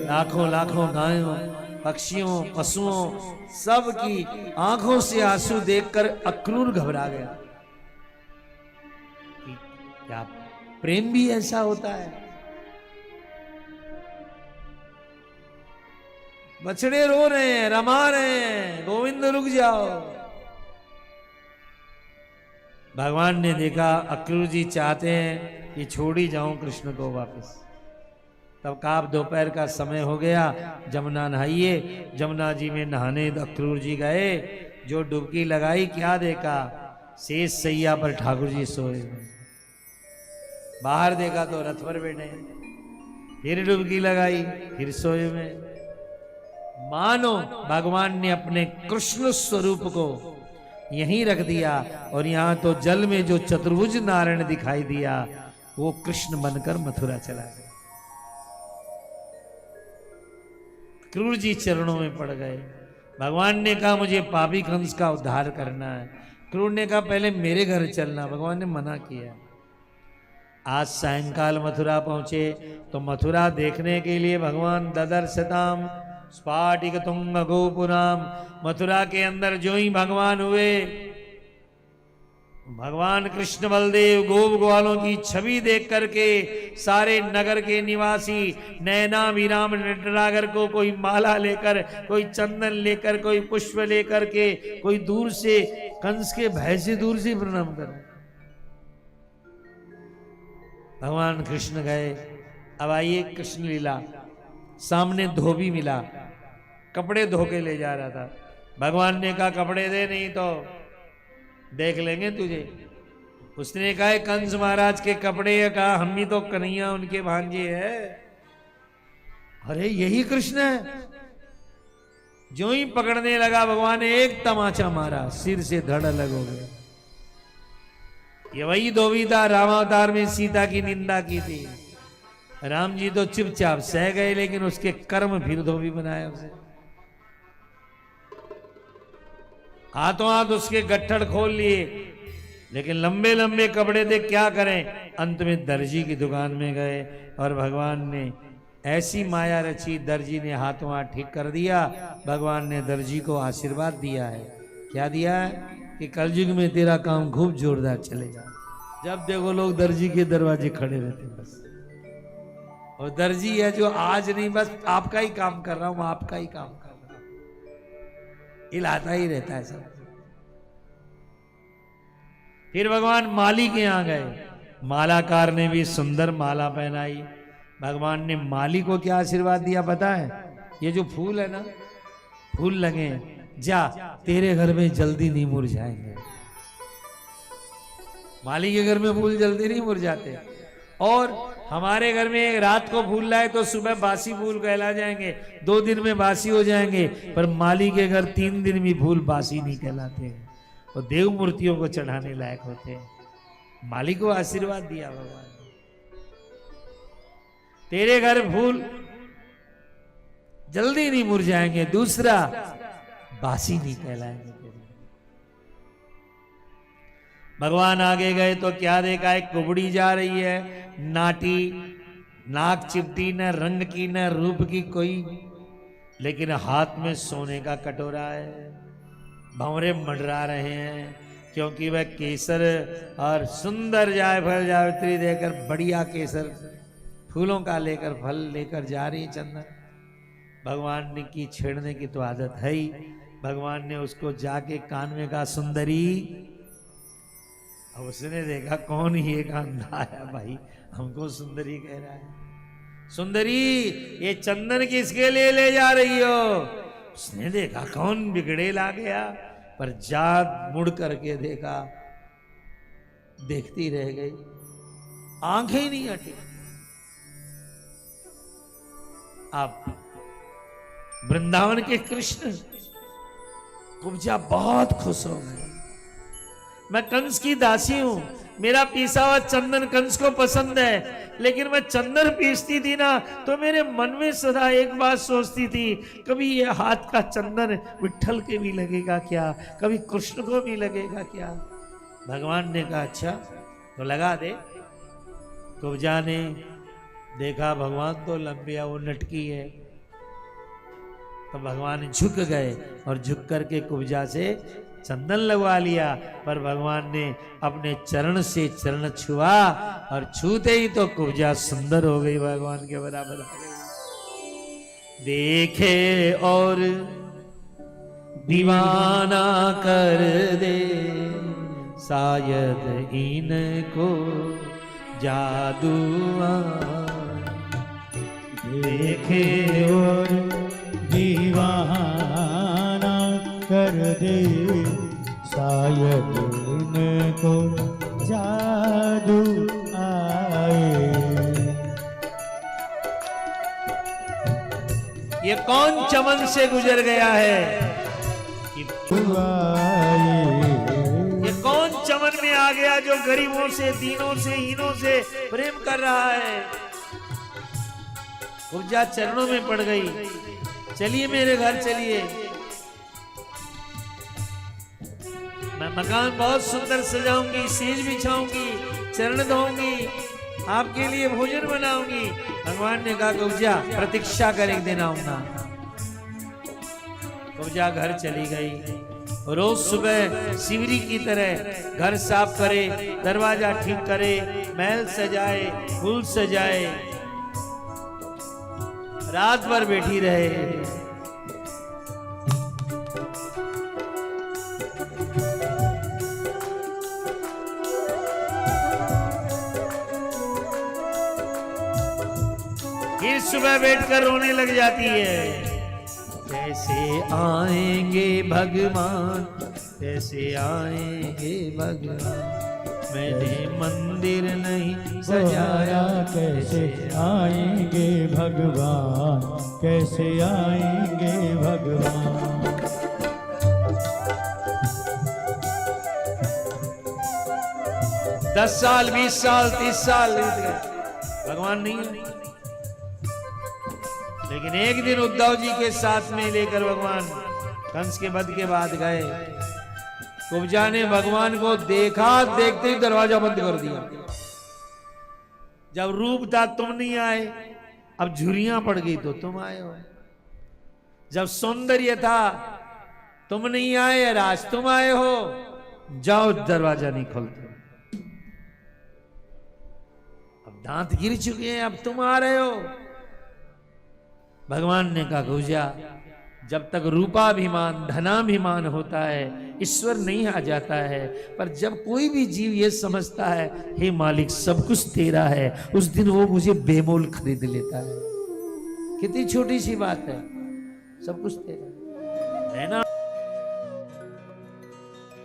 लाखों लाखों गायों, पक्षियों, पशुओं सब की आंखों से आंसू देखकर अक्रूर घबरा गया कि क्या प्रेम भी ऐसा होता है। बछड़े रो रहे हैं, रमा रहे हैं, गोविंद रुक जाओ। भगवान ने देखा अक्रूर जी चाहते हैं कि छोड़ ही जाऊं कृष्ण को वापस। तब कहा दोपहर का समय हो गया, जमुना नहाइए। जमुना जी में नहाने अक्रूर जी गए। जो डुबकी लगाई, क्या देखा, शेष सैया पर ठाकुर जी सोए। बाहर देखा तो रथ पर बैठे। फिर डुबकी लगाई, फिर सोए में। मानो भगवान ने अपने कृष्ण स्वरूप को यहीं रख दिया और यहां तो जल में जो चतुर्भुज नारायण दिखाई दिया वो कृष्ण बनकर मथुरा चला गया। क्रूर जी चरणों में पड़ गए। भगवान ने कहा मुझे पापी कंस का उद्धार करना है। क्रूर ने कहा पहले मेरे घर चलना। भगवान ने मना किया। आज सायंकाल मथुरा पहुंचे तो मथुरा देखने के लिए भगवान ददर्शताम स्फाटिक तुंग गोपुराम। मथुरा के अंदर जो ही भगवान हुए, भगवान कृष्ण बलदेव गोप ग्वालों की छवि देख करके सारे नगर के निवासी नैना विराम नटरागर को कोई माला लेकर, कोई चंदन लेकर, कोई पुष्प लेकर के, कोई दूर से कंस के भय से दूर से प्रणाम कर। भगवान कृष्ण गए। अब आइए कृष्ण लीला। सामने धोबी मिला, कपड़े धो के ले जा रहा था। भगवान ने कहा कपड़े दे, नहीं तो देख लेंगे तुझे। उसने कहा कंस महाराज के कपड़े। कहा हम भी तो कन्हैया उनके भांजे है। अरे यही कृष्ण है। जो ही पकड़ने लगा भगवान ने एक तमाचा मारा, सिर से धड़ अलग हो गया। ये वही धोबी था रामावतार में सीता की निंदा की थी। राम जी तो चुपचाप सह गए, लेकिन उसके कर्म फिर धोबी बनाया उसे। हाथों हाथ उसके गट्ठड़ खोल लिए, लेकिन लंबे लंबे कपड़े थे, क्या करें। अंत में दर्जी की दुकान में गए और भगवान ने ऐसी माया रची, दर्जी ने हाथों हाथ ठीक कर दिया। भगवान ने दर्जी को आशीर्वाद दिया है। क्या दिया है कि कलयुग में तेरा काम खूब जोरदार चलेगा। जब देखो लोग दर्जी के दरवाजे खड़े रहते बस। और दर्जी है जो आज नहीं, बस आपका ही काम कर रहा हूं, आपका ही काम कर रहा हूं, हिलाता ही रहता है सब। फिर भगवान माली के यहां गए। मालाकार ने भी सुंदर माला पहनाई। भगवान ने माली को क्या आशीर्वाद दिया पता है? ये जो फूल है ना, फूल लगे, जा तेरे घर में जल्दी नहीं मुरझाएंगे। माली के घर में फूल जल्दी नहीं मुरझाते। और हमारे घर में रात को फूल लाए तो सुबह बासी फूल कहला जाएंगे, 2 दिन में बासी हो जाएंगे। पर माली के घर 3 दिन भी फूल बासी नहीं कहलाते हैं, और देव मूर्तियों को चढ़ाने लायक होते हैं। माली को आशीर्वाद दिया भगवान, तेरे घर फूल जल्दी नहीं मुरझाएंगे, दूसरा बासी नहीं कहलाएंगे। भगवान आगे गए तो क्या देखा, एक कुबड़ी जा रही है, नाटी, नाक चिपटी, न रंग की न रूप की कोई, लेकिन हाथ में सोने का कटोरा है। भंवरे मंडरा रहे हैं, क्योंकि वह केसर और सुंदर जायफल जावित्री देकर बढ़िया केसर फूलों का लेकर फल लेकर जा रही चंदन। भगवान ने की छेड़ने की तो आदत है ही। भगवान ने उसको जाके कान में कहा सुंदरी। अब उसने देखा कौन ही एक अंधा है भाई, हमको सुंदरी कह रहा है। सुंदरी ये चंदन किसके लिए ले जा रही हो? उसने देखा कौन बिगड़ेल आ गया, पर जात मुड़ करके देखा, देखती रह गई, आंखें ही नहीं हटी। अब वृंदावन के कृष्ण कुब्जा बहुत खुश हो गए। मैं कंस की दासी हूं, मेरा पीसा हुआ चंदन कंस को पसंद है, लेकिन मैं चंदन पीसती थी ना तो मेरे मन में सदा एक बात सोचती थी, कभी ये हाथ का चंदन विट्ठल के भी लगेगा क्या, कभी कृष्ण को भी लगेगा क्या। भगवान ने कहा अच्छा तो लगा दे। कुब्जा ने देखा भगवान तो लंबिया, वो नटकी है, तो भगवान झुक गए और झुक करके कुब्जा से चंदन लगवा लिया। पर भगवान ने अपने चरण से चरण छुआ और छूते ही तो कुब्जा सुंदर हो गई, भगवान के बराबर हो गई। देखे और दीवाना कर दे, शायद इनको जादू देखे और दीवाना कर दे, शायद इनको जादू आए। ये कौन चमन से गुजर गया है कि ये कौन चमन में आ गया जो गरीबों से, दीनों से, हीनों से प्रेम कर रहा है। कुब्जा चरणों में पड़ गई, चलिए मेरे घर चलिए, मैं मकान बहुत सुंदर सजाऊंगी, सेज बिछाऊंगी, चरण धोऊंगी, आपके लिए भोजन बनाऊंगी। भगवान ने कहा कुब्जा प्रतीक्षा कर, एक दिन आऊंगा। कुब्जा घर चली गई। रोज सुबह शिवरी की तरह घर साफ करे, दरवाजा ठीक करे, महल सजाए, फूल सजाए, रात भर बैठी रहे। फिर सुबह बैठकर रोने लग जाती है। कैसे आएंगे भगवान, कैसे आएंगे भगवान, मैंने मंदिर नहीं सजाया, कैसे आएंगे भगवान, कैसे आएंगे भगवान। 10 साल, 20 साल, 30 साल बीत गए, भगवान नहीं। लेकिन एक दिन उद्धव जी के साथ में लेकर भगवान कंस के वध के बाद गए। कुब्जा ने भगवान को देखा, देखते ही दरवाजा बंद कर दिया। जब रूप था तुम नहीं आए, अब झुर्रियां पड़ गई तो तुम आए हो। जब सौंदर्य था तुम नहीं आए, आज तुम आए हो, जाओ दरवाजा नहीं खोलते। अब दांत गिर चुके हैं, अब तुम आ रहे हो। भगवान ने कहा कुब्जा, जब तक रूपाभिमान, धनाभिमान होता है, ईश्वर नहीं आ जाता है। पर जब कोई भी जीव ये समझता है हे मालिक सब कुछ तेरा है, उस दिन वो मुझे बेमोल खरीद लेता है। कितनी छोटी सी बात है, सब कुछ तेरा है ना।